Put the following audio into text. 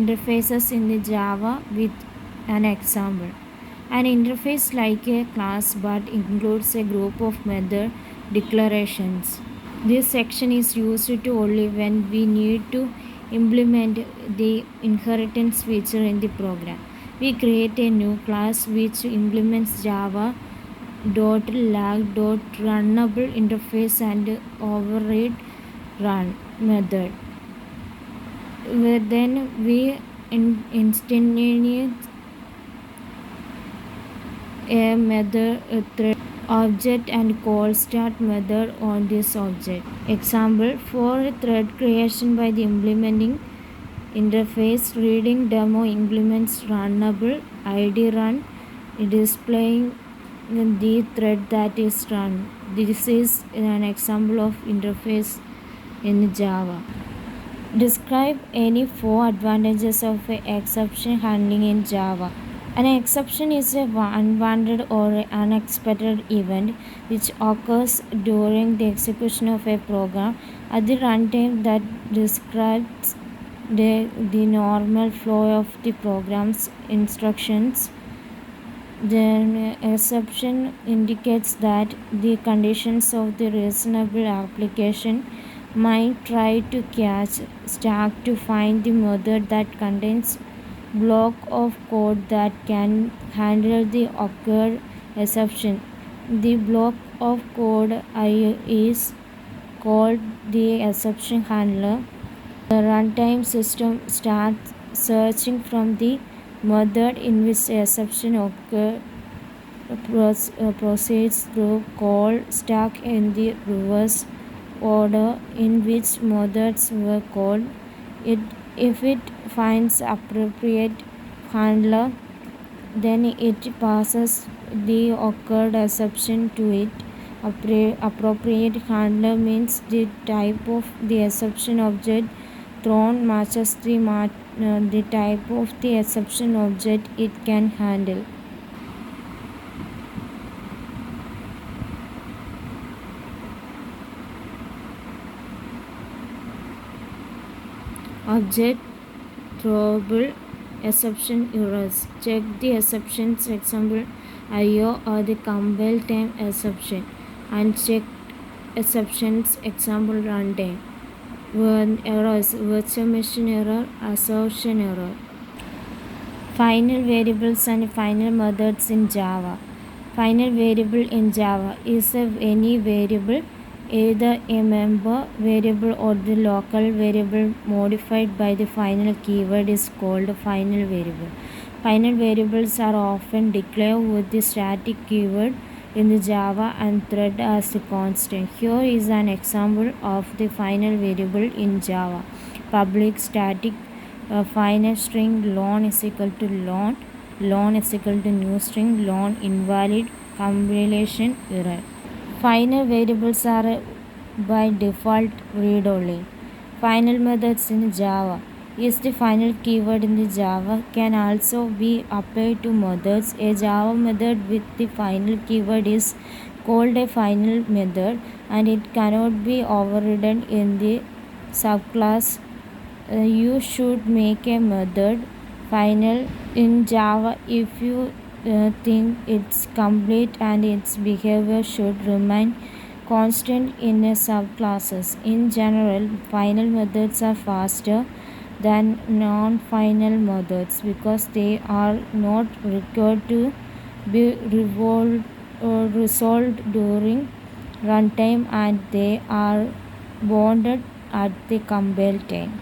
interfaces in the Java with an example. An interface like a class but includes a group of method declarations. This section is used to only when we need to implement the inheritance feature in the program. We create a new class which implements Java .lag.runnable interface and override run method. Then we instantiate a method a thread object and call start method on this object. Example, for thread creation by the implementing interface, reading demo implements runnable id run displaying the thread that is run. This is an example of interface in Java. Describe any 4 advantages of exception handling in Java. An exception is an unwanted or unexpected event which occurs during the execution of a program at the runtime that disrupts the normal flow of the program's instructions. The exception indicates that the conditions of the reasonable application might try to catch stack to find the method that contains block of code that can handle the occurred exception. The block of code is called the exception handler. The runtime system starts searching from the method in which the exception occurred, proceeds through call stack in the reverse order in which methods were called. If it finds appropriate handler, then it passes the occurred exception to it. Appropriate handler means the type of the exception object thrown matches the type of the exception object it can handle. Object throwable exception errors. Check the exceptions, example IO or the compile time exception. Unchecked exceptions, example runtime. Errors, virtual machine error, assertion error. Final variables and final methods in Java. Final variable in Java is any variable, either a member variable or the local variable modified by the final keyword is called final variable. Final variables are often declared with the static keyword in the Java and thread as a constant. Here is an example of the final variable in Java. Public static final string lon is equal to lon is equal to new string, lon invalid, compilation error. Final variables are by default read-only. Final methods in Java is the final keyword in the Java can also be applied to methods. A Java method with the final keyword is called a final method and it cannot be overridden in the subclass. You should make a method final in Java if you think it's complete and its behavior should remain constant in a subclasses. In general, final methods are faster than non-final methods because they are not required to be resolved during runtime and they are bounded at the compile time.